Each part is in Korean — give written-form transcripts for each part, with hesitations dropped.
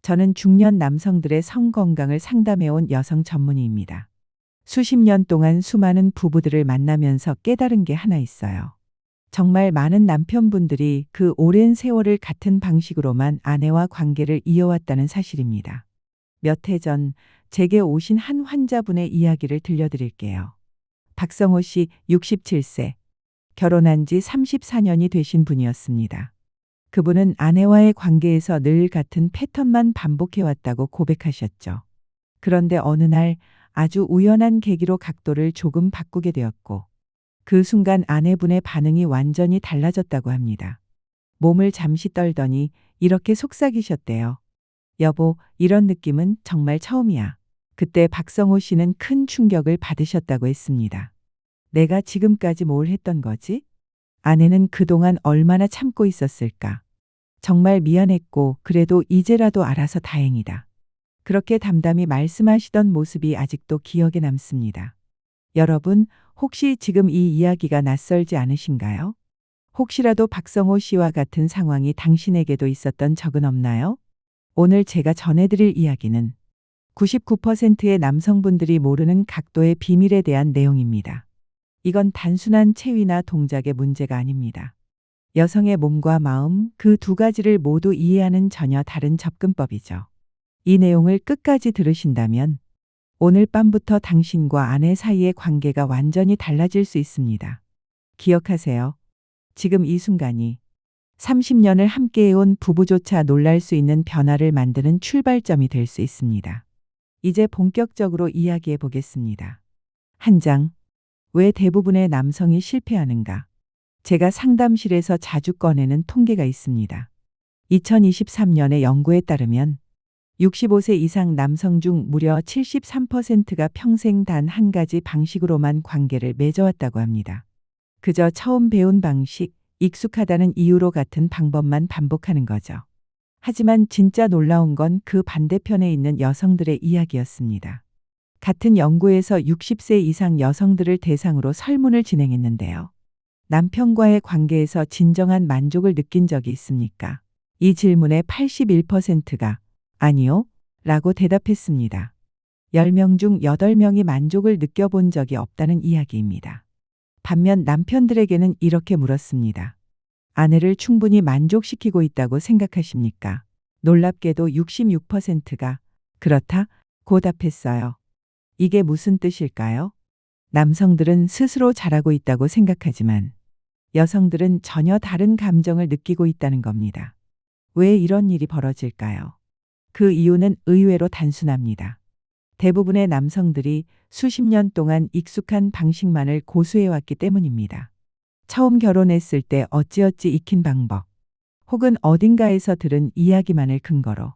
저는 중년 남성들의 성 건강을 상담해온 여성 전문의입니다. 수십 년 동안 수많은 부부들을 만나면서 깨달은 게 하나 있어요. 정말 많은 남편분들이 그 오랜 세월을 같은 방식으로만 아내와 관계를 이어왔다는 사실입니다. 몇 해 전 제게 오신 한 환자분의 이야기를 들려드릴게요. 박성호 씨 67세, 결혼한 지 34년이 되신 분이었습니다. 그분은 아내와의 관계에서 늘 같은 패턴만 반복해왔다고 고백하셨죠. 그런데 어느 날 아주 우연한 계기로 각도를 조금 바꾸게 되었고, 그 순간 아내분의 반응이 완전히 달라졌다고 합니다. 몸을 잠시 떨더니 이렇게 속삭이셨대요. 여보, 이런 느낌은 정말 처음이야. 그때 박성호 씨는 큰 충격을 받으셨다고 했습니다. 내가 지금까지 뭘 했던 거지? 아내는 그동안 얼마나 참고 있었을까? 정말 미안했고 그래도 이제라도 알아서 다행이다. 그렇게 담담히 말씀하시던 모습이 아직도 기억에 남습니다. 여러분, 혹시 지금 이 이야기가 낯설지 않으신가요? 혹시라도 박성호 씨와 같은 상황이 당신에게도 있었던 적은 없나요? 오늘 제가 전해드릴 이야기는 99%의 남성분들이 모르는 각도의 비밀에 대한 내용입니다. 이건 단순한 체위나 동작의 문제가 아닙니다. 여성의 몸과 마음, 그 두 가지를 모두 이해하는 전혀 다른 접근법이죠. 이 내용을 끝까지 들으신다면 오늘 밤부터 당신과 아내 사이의 관계가 완전히 달라질 수 있습니다. 기억하세요. 지금 이 순간이 30년을 함께해온 부부조차 놀랄 수 있는 변화를 만드는 출발점이 될 수 있습니다. 이제 본격적으로 이야기해 보겠습니다. 한 장, 왜 대부분의 남성이 실패하는가? 제가 상담실에서 자주 꺼내는 통계가 있습니다. 2023년의 연구에 따르면 65세 이상 남성 중 무려 73%가 평생 단 한 가지 방식으로만 관계를 맺어왔다고 합니다. 그저 처음 배운 방식, 익숙하다는 이유로 같은 방법만 반복하는 거죠. 하지만 진짜 놀라운 건 그 반대편에 있는 여성들의 이야기였습니다. 같은 연구에서 60세 이상 여성들을 대상으로 설문을 진행했는데요. 남편과의 관계에서 진정한 만족을 느낀 적이 있습니까? 이 질문의 81%가 아니요, 라고 대답했습니다. 10명 중 8명이 만족을 느껴본 적이 없다는 이야기입니다. 반면 남편들에게는 이렇게 물었습니다. 아내를 충분히 만족시키고 있다고 생각하십니까? 놀랍게도 66%가 그렇다, 고 답했어요. 이게 무슨 뜻일까요? 남성들은 스스로 잘하고 있다고 생각하지만 여성들은 전혀 다른 감정을 느끼고 있다는 겁니다. 왜 이런 일이 벌어질까요? 그 이유는 의외로 단순합니다. 대부분의 남성들이 수십 년 동안 익숙한 방식만을 고수해왔기 때문입니다. 처음 결혼했을 때 어찌어찌 익힌 방법, 혹은 어딘가에서 들은 이야기만을 근거로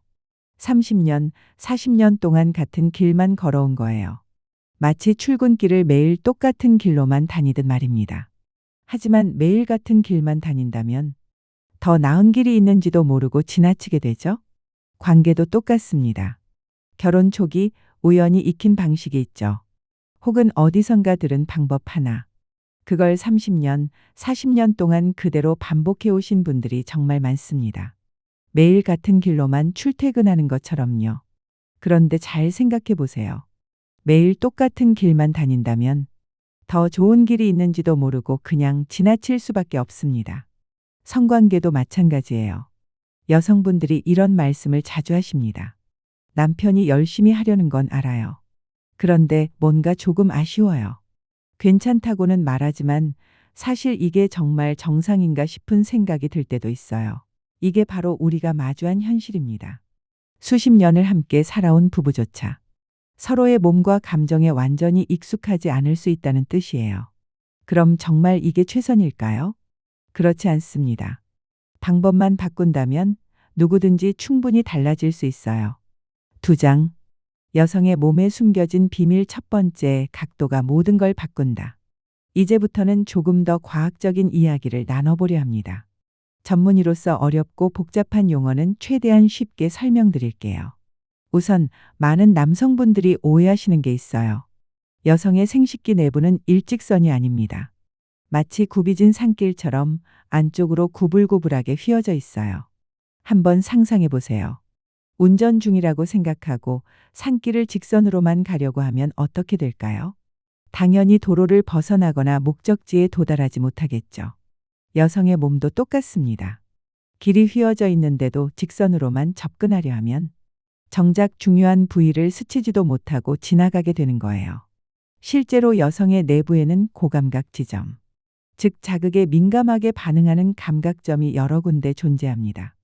30년, 40년 동안 같은 길만 걸어온 거예요. 마치 출근길을 매일 똑같은 길로만 다니듯 말입니다. 하지만 매일 같은 길만 다닌다면 더 나은 길이 있는지도 모르고 지나치게 되죠. 관계도 똑같습니다. 결혼 초기 우연히 익힌 방식이 있죠. 혹은 어디선가 들은 방법 하나. 그걸 30년, 40년 동안 그대로 반복해 오신 분들이 정말 많습니다. 매일 같은 길로만 출퇴근하는 것처럼요. 그런데 잘 생각해 보세요. 매일 똑같은 길만 다닌다면 더 좋은 길이 있는지도 모르고 그냥 지나칠 수밖에 없습니다. 성관계도 마찬가지예요. 여성분들이 이런 말씀을 자주 하십니다. 남편이 열심히 하려는 건 알아요. 그런데 뭔가 조금 아쉬워요. 괜찮다고는 말하지만 사실 이게 정말 정상인가 싶은 생각이 들 때도 있어요. 이게 바로 우리가 마주한 현실입니다. 수십 년을 함께 살아온 부부조차 서로의 몸과 감정에 완전히 익숙하지 않을 수 있다는 뜻이에요. 그럼 정말 이게 최선일까요? 그렇지 않습니다. 방법만 바꾼다면 누구든지 충분히 달라질 수 있어요. 2장. 여성의 몸에 숨겨진 비밀. 첫 번째, 각도가 모든 걸 바꾼다. 이제부터는 조금 더 과학적인 이야기를 나눠보려 합니다. 전문의로서 어렵고 복잡한 용어는 최대한 쉽게 설명드릴게요. 우선 많은 남성분들이 오해하시는 게 있어요. 여성의 생식기 내부는 일직선이 아닙니다. 마치 굽이진 산길처럼 안쪽으로 구불구불하게 휘어져 있어요. 한번 상상해 보세요. 운전 중이라고 생각하고 산길을 직선으로만 가려고 하면 어떻게 될까요? 당연히 도로를 벗어나거나 목적지에 도달하지 못하겠죠. 여성의 몸도 똑같습니다. 길이 휘어져 있는데도 직선으로만 접근하려 하면 정작 중요한 부위를 스치지도 못하고 지나가게 되는 거예요. 실제로 여성의 내부에는 고감각 지점, 즉 자극에 민감하게 반응하는 감각점이 여러 군데 존재합니다.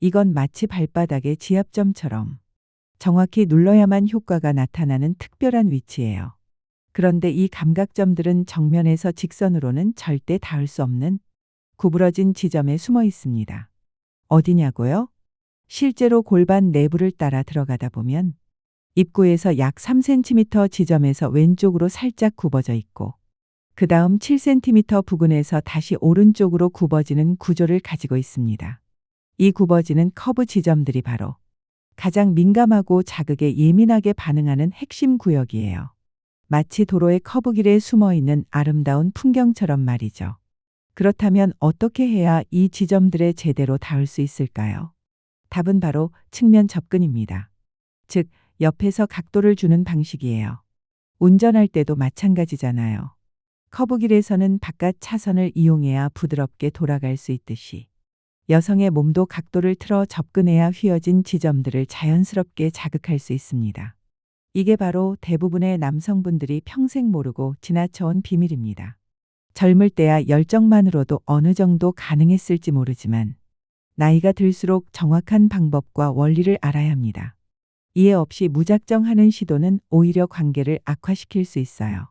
이건 마치 발바닥의 지압점처럼 정확히 눌러야만 효과가 나타나는 특별한 위치예요. 그런데 이 감각점들은 정면에서 직선으로는 절대 닿을 수 없는 구부러진 지점에 숨어 있습니다. 어디냐고요? 실제로 골반 내부를 따라 들어가다 보면 입구에서 약 3cm 지점에서 왼쪽으로 살짝 굽어져 있고 그 다음 7cm 부근에서 다시 오른쪽으로 굽어지는 구조를 가지고 있습니다. 이 굽어지는 커브 지점들이 바로 가장 민감하고 자극에 예민하게 반응하는 핵심 구역이에요. 마치 도로의 커브길에 숨어 있는 아름다운 풍경처럼 말이죠. 그렇다면 어떻게 해야 이 지점들에 제대로 닿을 수 있을까요? 답은 바로 측면 접근입니다. 즉, 옆에서 각도를 주는 방식이에요. 운전할 때도 마찬가지잖아요. 커브길에서는 바깥 차선을 이용해야 부드럽게 돌아갈 수 있듯이 여성의 몸도 각도를 틀어 접근해야 휘어진 지점들을 자연스럽게 자극할 수 있습니다. 이게 바로 대부분의 남성분들이 평생 모르고 지나쳐온 비밀입니다. 젊을 때야 열정만으로도 어느 정도 가능했을지 모르지만 나이가 들수록 정확한 방법과 원리를 알아야 합니다. 이해 없이 무작정 하는 시도는 오히려 관계를 악화시킬 수 있어요.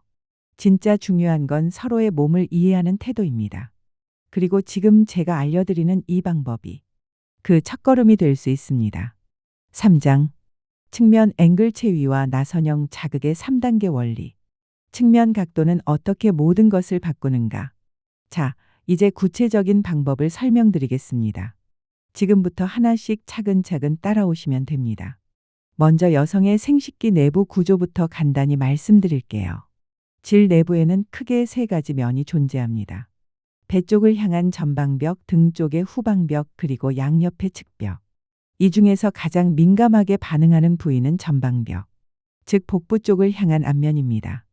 진짜 중요한 건 서로의 몸을 이해하는 태도입니다. 그리고 지금 제가 알려드리는 이 방법이 그 첫걸음이 될 수 있습니다. 3장 측면 앵글 체위와 나선형 자극의 3단계 원리. 측면 각도는 어떻게 모든 것을 바꾸는가? 자, 이제 구체적인 방법을 설명드리겠습니다. 지금부터 하나씩 차근차근 따라오시면 됩니다. 먼저 여성의 생식기 내부 구조부터 간단히 말씀드릴게요. 질 내부에는 크게 세 가지 면이 존재합니다. 배 쪽을 향한 전방벽, 등 쪽의 후방벽, 그리고 양옆의 측벽. 이 중에서 가장 민감하게 반응하는 부위는 전방벽, 즉 복부 쪽을 향한 앞면입니다.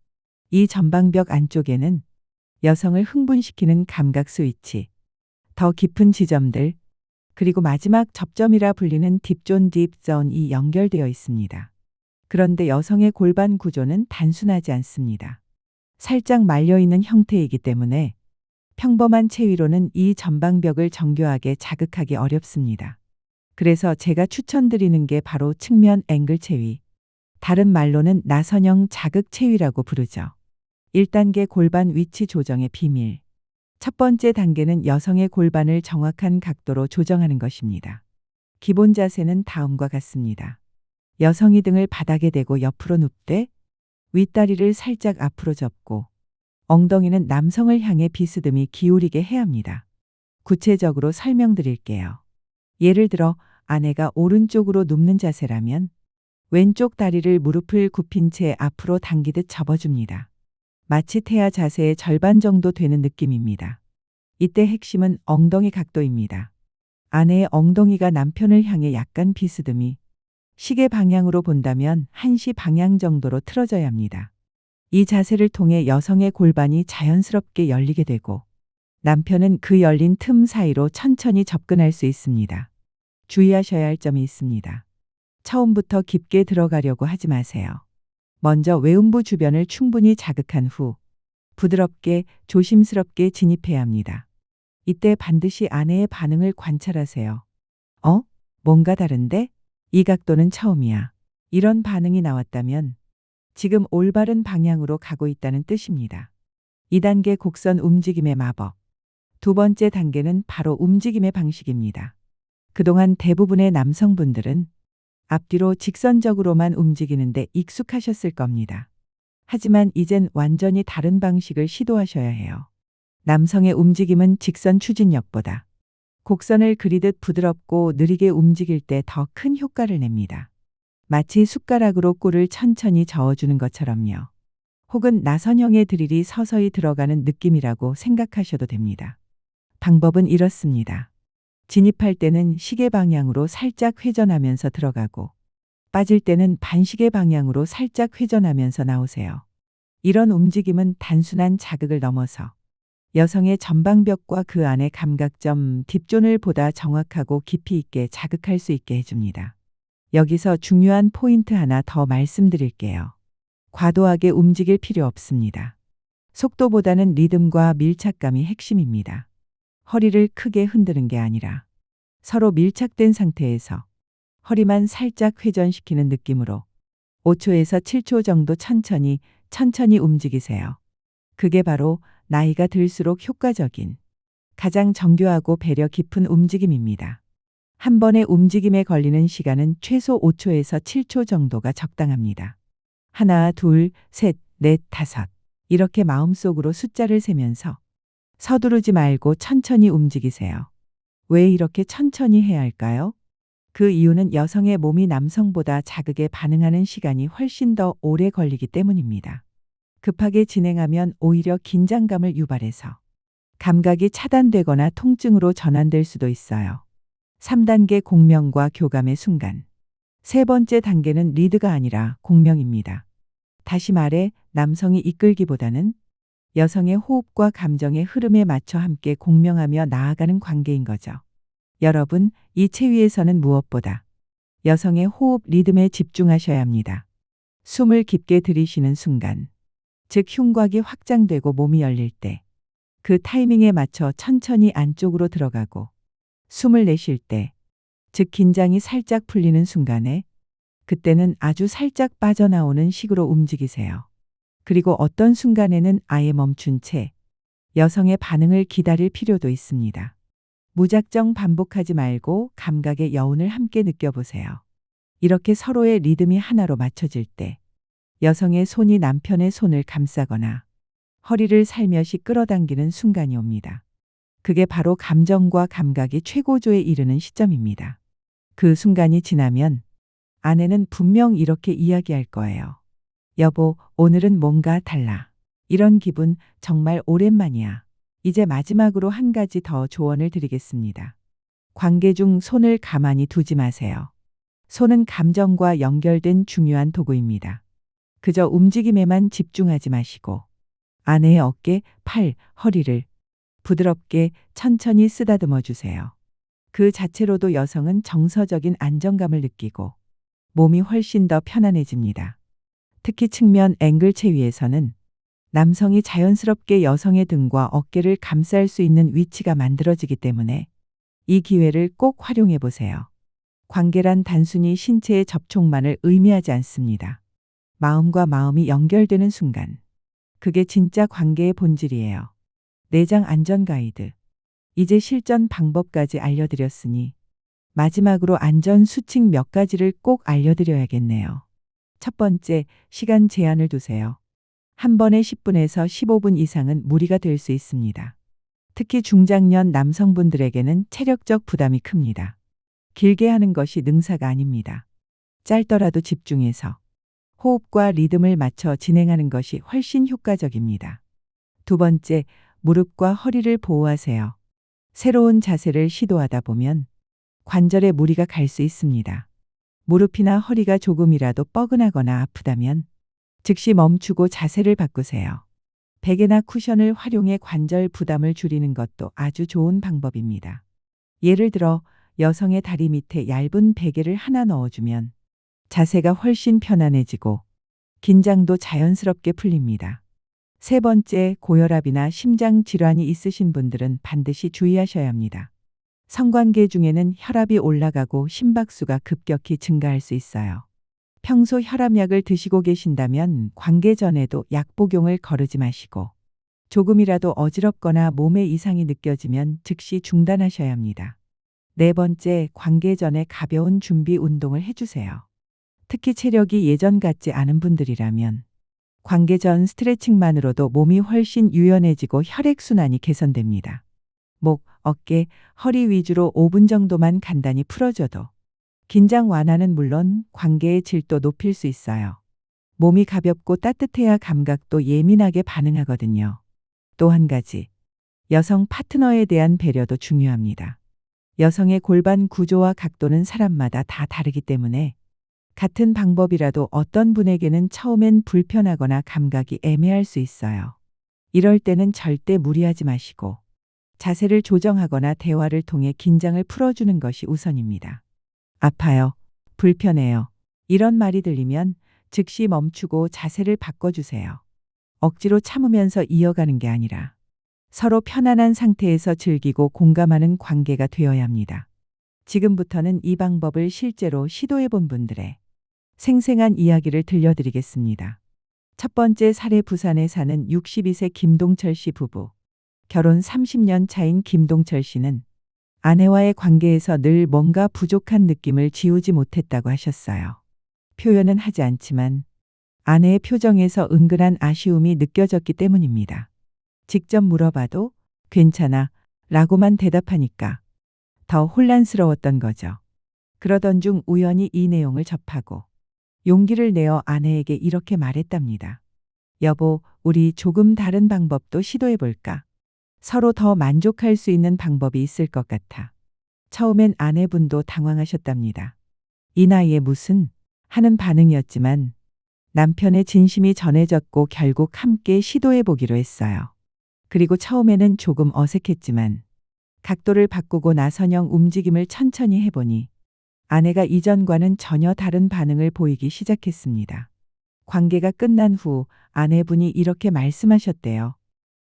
이 전방벽 안쪽에는 여성을 흥분시키는 감각 스위치, 더 깊은 지점들, 그리고 마지막 접점이라 불리는 딥존 딥존이 연결되어 있습니다. 그런데 여성의 골반 구조는 단순하지 않습니다. 살짝 말려있는 형태이기 때문에 평범한 체위로는 이 전방벽을 정교하게 자극하기 어렵습니다. 그래서 제가 추천드리는 게 바로 측면 앵글 체위, 다른 말로는 나선형 자극 체위라고 부르죠. 1단계 골반 위치 조정의 비밀. 첫 번째 단계는 여성의 골반을 정확한 각도로 조정하는 것입니다. 기본 자세는 다음과 같습니다. 여성이 등을 바닥에 대고 옆으로 눕되 윗다리를 살짝 앞으로 접고 엉덩이는 남성을 향해 비스듬히 기울이게 해야 합니다. 구체적으로 설명드릴게요. 예를 들어 아내가 오른쪽으로 눕는 자세라면 왼쪽 다리를 무릎을 굽힌 채 앞으로 당기듯 접어줍니다. 마치 태아 자세의 절반 정도 되는 느낌입니다. 이때 핵심은 엉덩이 각도입니다. 아내의 엉덩이가 남편을 향해 약간 비스듬히 시계 방향으로 본다면 1시 방향 정도로 틀어져야 합니다. 이 자세를 통해 여성의 골반이 자연스럽게 열리게 되고 남편은 그 열린 틈 사이로 천천히 접근할 수 있습니다. 주의하셔야 할 점이 있습니다. 처음부터 깊게 들어가려고 하지 마세요. 먼저 외음부 주변을 충분히 자극한 후 부드럽게 조심스럽게 진입해야 합니다. 이때 반드시 아내의 반응을 관찰하세요. 뭔가 다른데? 이 각도는 처음이야. 이런 반응이 나왔다면 지금 올바른 방향으로 가고 있다는 뜻입니다. 2단계 곡선 움직임의 마법. 두 번째 단계는 바로 움직임의 방식입니다. 그동안 대부분의 남성분들은 앞뒤로 직선적으로만 움직이는데 익숙하셨을 겁니다. 하지만 이젠 완전히 다른 방식을 시도하셔야 해요. 남성의 움직임은 직선 추진력보다 곡선을 그리듯 부드럽고 느리게 움직일 때 더 큰 효과를 냅니다. 마치 숟가락으로 꿀을 천천히 저어주는 것처럼요. 혹은 나선형의 드릴이 서서히 들어가는 느낌이라고 생각하셔도 됩니다. 방법은 이렇습니다. 진입할 때는 시계 방향으로 살짝 회전하면서 들어가고 빠질 때는 반시계 방향으로 살짝 회전하면서 나오세요. 이런 움직임은 단순한 자극을 넘어서 여성의 전방벽과 그 안의 감각점 딥존을 보다 정확하고 깊이 있게 자극할 수 있게 해줍니다. 여기서 중요한 포인트 하나 더 말씀드릴게요. 과도하게 움직일 필요 없습니다. 속도보다는 리듬과 밀착감이 핵심입니다. 허리를 크게 흔드는 게 아니라 서로 밀착된 상태에서 허리만 살짝 회전시키는 느낌으로 5초에서 7초 정도 천천히 움직이세요. 그게 바로 나이가 들수록 효과적인 가장 정교하고 배려 깊은 움직임입니다. 한 번의 움직임에 걸리는 시간은 최소 5초에서 7초 정도가 적당합니다. 하나, 둘, 셋, 넷, 다섯. 이렇게 마음속으로 숫자를 세면서 서두르지 말고 천천히 움직이세요. 왜 이렇게 천천히 해야 할까요? 그 이유는 여성의 몸이 남성보다 자극에 반응하는 시간이 훨씬 더 오래 걸리기 때문입니다. 급하게 진행하면 오히려 긴장감을 유발해서 감각이 차단되거나 통증으로 전환될 수도 있어요. 3단계 공명과 교감의 순간. 세 번째 단계는 리드가 아니라 공명입니다. 다시 말해 남성이 이끌기보다는 여성의 호흡과 감정의 흐름에 맞춰 함께 공명하며 나아가는 관계인 거죠. 여러분, 이 체위에서는 무엇보다 여성의 호흡 리듬에 집중하셔야 합니다. 숨을 깊게 들이쉬는 순간, 즉 흉곽이 확장되고 몸이 열릴 때, 그 타이밍에 맞춰 천천히 안쪽으로 들어가고, 숨을 내쉴 때, 즉 긴장이 살짝 풀리는 순간에, 그때는 아주 살짝 빠져나오는 식으로 움직이세요. 그리고 어떤 순간에는 아예 멈춘 채 여성의 반응을 기다릴 필요도 있습니다. 무작정 반복하지 말고 감각의 여운을 함께 느껴보세요. 이렇게 서로의 리듬이 하나로 맞춰질 때 여성의 손이 남편의 손을 감싸거나 허리를 살며시 끌어당기는 순간이 옵니다. 그게 바로 감정과 감각이 최고조에 이르는 시점입니다. 그 순간이 지나면 아내는 분명 이렇게 이야기할 거예요. 여보, 오늘은 뭔가 달라. 이런 기분 정말 오랜만이야. 이제 마지막으로 한 가지 더 조언을 드리겠습니다. 관계 중 손을 가만히 두지 마세요. 손은 감정과 연결된 중요한 도구입니다. 그저 움직임에만 집중하지 마시고 아내의 어깨, 팔, 허리를 부드럽게 천천히 쓰다듬어 주세요. 그 자체로도 여성은 정서적인 안정감을 느끼고 몸이 훨씬 더 편안해집니다. 특히 측면 앵글 체위에서는 남성이 자연스럽게 여성의 등과 어깨를 감쌀 수 있는 위치가 만들어지기 때문에 이 기회를 꼭 활용해 보세요. 관계란 단순히 신체의 접촉만을 의미하지 않습니다. 마음과 마음이 연결되는 순간. 그게 진짜 관계의 본질이에요. 내장 안전 가이드. 이제 실전 방법까지 알려드렸으니 마지막으로 안전 수칙 몇 가지를 꼭 알려드려야겠네요. 첫 번째, 시간 제한을 두세요. 한 번에 10분에서 15분 이상은 무리가 될 수 있습니다. 특히 중장년 남성분들에게는 체력적 부담이 큽니다. 길게 하는 것이 능사가 아닙니다. 짧더라도 집중해서 호흡과 리듬을 맞춰 진행하는 것이 훨씬 효과적입니다. 두 번째, 무릎과 허리를 보호하세요. 새로운 자세를 시도하다 보면 관절에 무리가 갈 수 있습니다. 무릎이나 허리가 조금이라도 뻐근하거나 아프다면 즉시 멈추고 자세를 바꾸세요. 베개나 쿠션을 활용해 관절 부담을 줄이는 것도 아주 좋은 방법입니다. 예를 들어 여성의 다리 밑에 얇은 베개를 하나 넣어주면 자세가 훨씬 편안해지고 긴장도 자연스럽게 풀립니다. 세 번째, 고혈압이나 심장 질환이 있으신 분들은 반드시 주의하셔야 합니다. 성관계 중에는 혈압이 올라가고 심박수가 급격히 증가할 수 있어요. 평소 혈압약을 드시고 계신다면 관계 전에도 약 복용을 거르지 마시고 조금이라도 어지럽거나 몸에 이상이 느껴지면 즉시 중단하셔야 합니다. 네 번째, 관계 전에 가벼운 준비 운동을 해주세요. 특히 체력이 예전 같지 않은 분들이라면 관계 전 스트레칭만으로도 몸이 훨씬 유연해지고 혈액순환이 개선됩니다. 목, 어깨, 허리 위주로 5분 정도만 간단히 풀어줘도 긴장 완화는 물론 관계의 질도 높일 수 있어요. 몸이 가볍고 따뜻해야 감각도 예민하게 반응하거든요. 또 한 가지, 여성 파트너에 대한 배려도 중요합니다. 여성의 골반 구조와 각도는 사람마다 다 다르기 때문에 같은 방법이라도 어떤 분에게는 처음엔 불편하거나 감각이 애매할 수 있어요. 이럴 때는 절대 무리하지 마시고 자세를 조정하거나 대화를 통해 긴장을 풀어주는 것이 우선입니다. 아파요. 불편해요. 이런 말이 들리면 즉시 멈추고 자세를 바꿔주세요. 억지로 참으면서 이어가는 게 아니라 서로 편안한 상태에서 즐기고 공감하는 관계가 되어야 합니다. 지금부터는 이 방법을 실제로 시도해 본 분들의 생생한 이야기를 들려드리겠습니다. 첫 번째 사례, 부산에 사는 62세 김동철 씨 부부. 결혼 30년 차인 김동철 씨는 아내와의 관계에서 늘 뭔가 부족한 느낌을 지우지 못했다고 하셨어요. 표현은 하지 않지만 아내의 표정에서 은근한 아쉬움이 느껴졌기 때문입니다. 직접 물어봐도 괜찮아 라고만 대답하니까 더 혼란스러웠던 거죠. 그러던 중 우연히 이 내용을 접하고 용기를 내어 아내에게 이렇게 말했답니다. 여보, 우리 조금 다른 방법도 시도해볼까? 서로 더 만족할 수 있는 방법이 있을 것 같아. 처음엔 아내분도 당황하셨답니다. 이 나이에 무슨 하는 반응이었지만 남편의 진심이 전해졌고 결국 함께 시도해보기로 했어요. 그리고 처음에는 조금 어색했지만 각도를 바꾸고 나선형 움직임을 천천히 해보니 아내가 이전과는 전혀 다른 반응을 보이기 시작했습니다. 관계가 끝난 후 아내분이 이렇게 말씀하셨대요.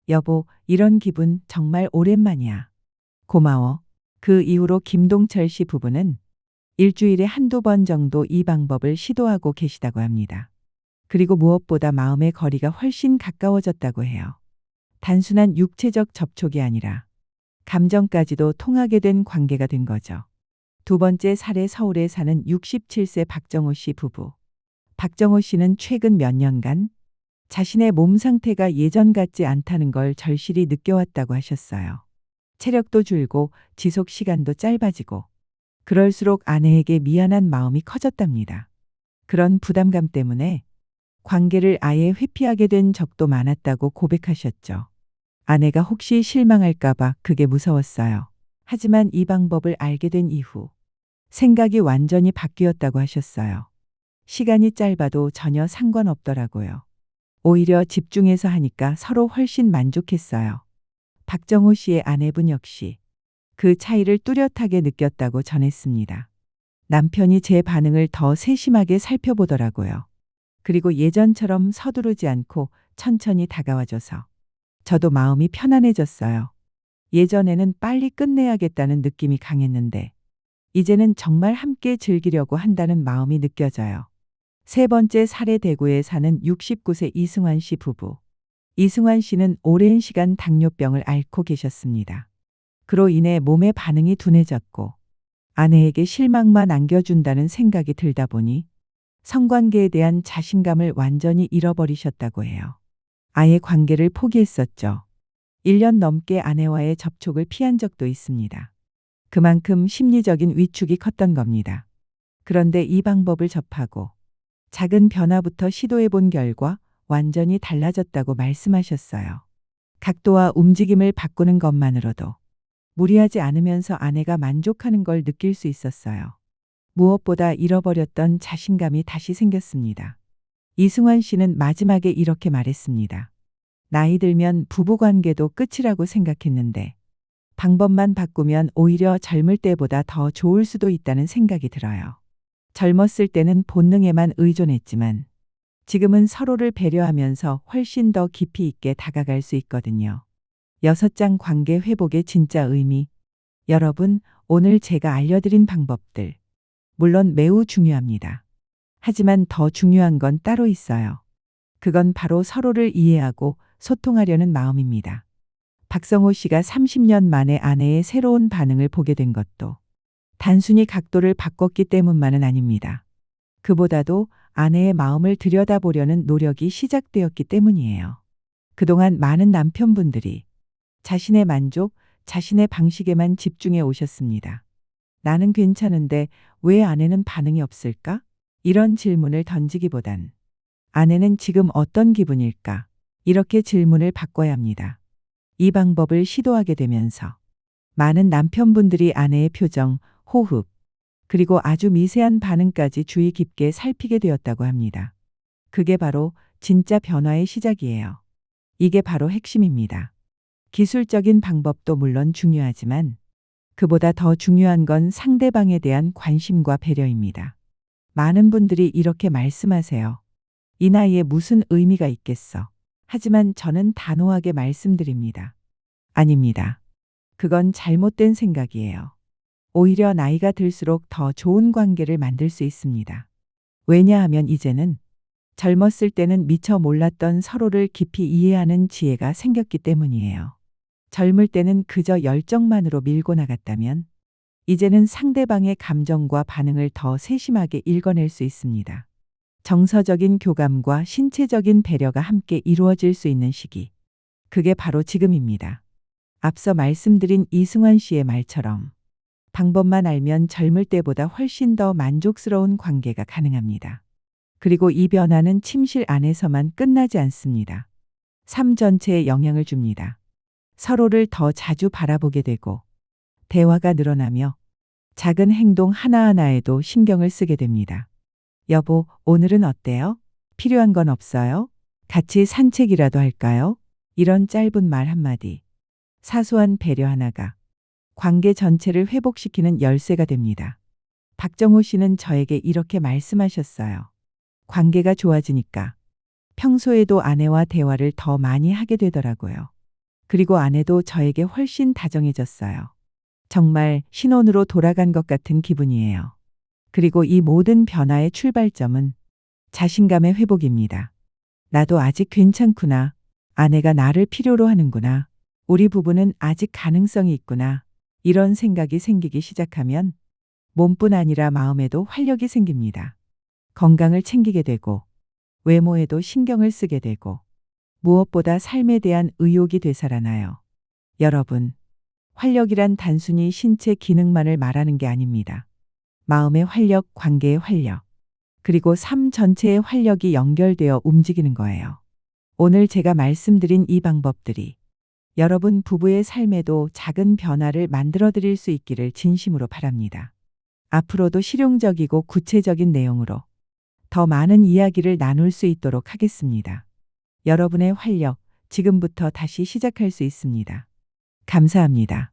여보, 이런 기분 정말 오랜만이야. 고마워. 그 이후로 김동철 씨 부부는 일주일에 한두 번 정도 이 방법을 시도하고 계시다고 합니다. 그리고 무엇보다 마음의 거리가 훨씬 가까워졌다고 해요. 단순한 육체적 접촉이 아니라 감정까지도 통하게 된 관계가 된 거죠. 두 번째 사례, 서울에 사는 67세 박정호 씨 부부. 박정호 씨는 최근 몇 년간 자신의 몸 상태가 예전 같지 않다는 걸 절실히 느껴왔다고 하셨어요. 체력도 줄고 지속 시간도 짧아지고 그럴수록 아내에게 미안한 마음이 커졌답니다. 그런 부담감 때문에 관계를 아예 회피하게 된 적도 많았다고 고백하셨죠. 아내가 혹시 실망할까봐 그게 무서웠어요. 하지만 이 방법을 알게 된 이후 생각이 완전히 바뀌었다고 하셨어요. 시간이 짧아도 전혀 상관없더라고요. 오히려 집중해서 하니까 서로 훨씬 만족했어요. 박정호 씨의 아내분 역시 그 차이를 뚜렷하게 느꼈다고 전했습니다. 남편이 제 반응을 더 세심하게 살펴보더라고요. 그리고 예전처럼 서두르지 않고 천천히 다가와줘서 저도 마음이 편안해졌어요. 예전에는 빨리 끝내야겠다는 느낌이 강했는데 이제는 정말 함께 즐기려고 한다는 마음이 느껴져요. 세 번째 사례, 대구에 사는 69세 이승환 씨 부부. 이승환 씨는 오랜 시간 당뇨병을 앓고 계셨습니다. 그로 인해 몸의 반응이 둔해졌고 아내에게 실망만 안겨준다는 생각이 들다 보니 성관계에 대한 자신감을 완전히 잃어버리셨다고 해요. 아예 관계를 포기했었죠. 1년 넘게 아내와의 접촉을 피한 적도 있습니다. 그만큼 심리적인 위축이 컸던 겁니다. 그런데 이 방법을 접하고 작은 변화부터 시도해 본 결과 완전히 달라졌다고 말씀하셨어요. 각도와 움직임을 바꾸는 것만으로도 무리하지 않으면서 아내가 만족하는 걸 느낄 수 있었어요. 무엇보다 잃어버렸던 자신감이 다시 생겼습니다. 이승환 씨는 마지막에 이렇게 말했습니다. 나이 들면 부부관계도 끝이라고 생각했는데 방법만 바꾸면 오히려 젊을 때보다 더 좋을 수도 있다는 생각이 들어요. 젊었을 때는 본능에만 의존했지만 지금은 서로를 배려하면서 훨씬 더 깊이 있게 다가갈 수 있거든요. 6장 관계 회복의 진짜 의미. 여러분, 오늘 제가 알려드린 방법들 물론 매우 중요합니다. 하지만 더 중요한 건 따로 있어요. 그건 바로 서로를 이해하고 소통하려는 마음입니다. 박성호 씨가 30년 만에 아내의 새로운 반응을 보게 된 것도 단순히 각도를 바꿨기 때문만은 아닙니다. 그보다도 아내의 마음을 들여다보려는 노력이 시작되었기 때문이에요. 그동안 많은 남편분들이 자신의 만족, 자신의 방식에만 집중해 오셨습니다. 나는 괜찮은데 왜 아내는 반응이 없을까? 이런 질문을 던지기보단 아내는 지금 어떤 기분일까? 이렇게 질문을 바꿔야 합니다. 이 방법을 시도하게 되면서 많은 남편분들이 아내의 표정, 호흡, 그리고 아주 미세한 반응까지 주의 깊게 살피게 되었다고 합니다. 그게 바로 진짜 변화의 시작이에요. 이게 바로 핵심입니다. 기술적인 방법도 물론 중요하지만 그보다 더 중요한 건 상대방에 대한 관심과 배려입니다. 많은 분들이 이렇게 말씀하세요. 이 나이에 무슨 의미가 있겠어. 하지만 저는 단호하게 말씀드립니다. 아닙니다. 그건 잘못된 생각이에요. 오히려 나이가 들수록 더 좋은 관계를 만들 수 있습니다. 왜냐하면 이제는 젊었을 때는 미처 몰랐던 서로를 깊이 이해하는 지혜가 생겼기 때문이에요. 젊을 때는 그저 열정만으로 밀고 나갔다면 이제는 상대방의 감정과 반응을 더 세심하게 읽어낼 수 있습니다. 정서적인 교감과 신체적인 배려가 함께 이루어질 수 있는 시기. 그게 바로 지금입니다. 앞서 말씀드린 이승환 씨의 말처럼 방법만 알면 젊을 때보다 훨씬 더 만족스러운 관계가 가능합니다. 그리고 이 변화는 침실 안에서만 끝나지 않습니다. 삶 전체에 영향을 줍니다. 서로를 더 자주 바라보게 되고 대화가 늘어나며 작은 행동 하나하나에도 신경을 쓰게 됩니다. 여보, 오늘은 어때요? 필요한 건 없어요? 같이 산책이라도 할까요? 이런 짧은 말 한마디, 사소한 배려 하나가 관계 전체를 회복시키는 열쇠가 됩니다. 박정호 씨는 저에게 이렇게 말씀하셨어요. 관계가 좋아지니까 평소에도 아내와 대화를 더 많이 하게 되더라고요. 그리고 아내도 저에게 훨씬 다정해졌어요. 정말 신혼으로 돌아간 것 같은 기분이에요. 그리고 이 모든 변화의 출발점은 자신감의 회복입니다. 나도 아직 괜찮구나. 아내가 나를 필요로 하는구나. 우리 부부는 아직 가능성이 있구나. 이런 생각이 생기기 시작하면 몸뿐 아니라 마음에도 활력이 생깁니다. 건강을 챙기게 되고 외모에도 신경을 쓰게 되고 무엇보다 삶에 대한 의욕이 되살아나요. 여러분, 활력이란 단순히 신체 기능만을 말하는 게 아닙니다. 마음의 활력, 관계의 활력, 그리고 삶 전체의 활력이 연결되어 움직이는 거예요. 오늘 제가 말씀드린 이 방법들이 여러분 부부의 삶에도 작은 변화를 만들어 드릴 수 있기를 진심으로 바랍니다. 앞으로도 실용적이고 구체적인 내용으로 더 많은 이야기를 나눌 수 있도록 하겠습니다. 여러분의 활력, 지금부터 다시 시작할 수 있습니다. 감사합니다.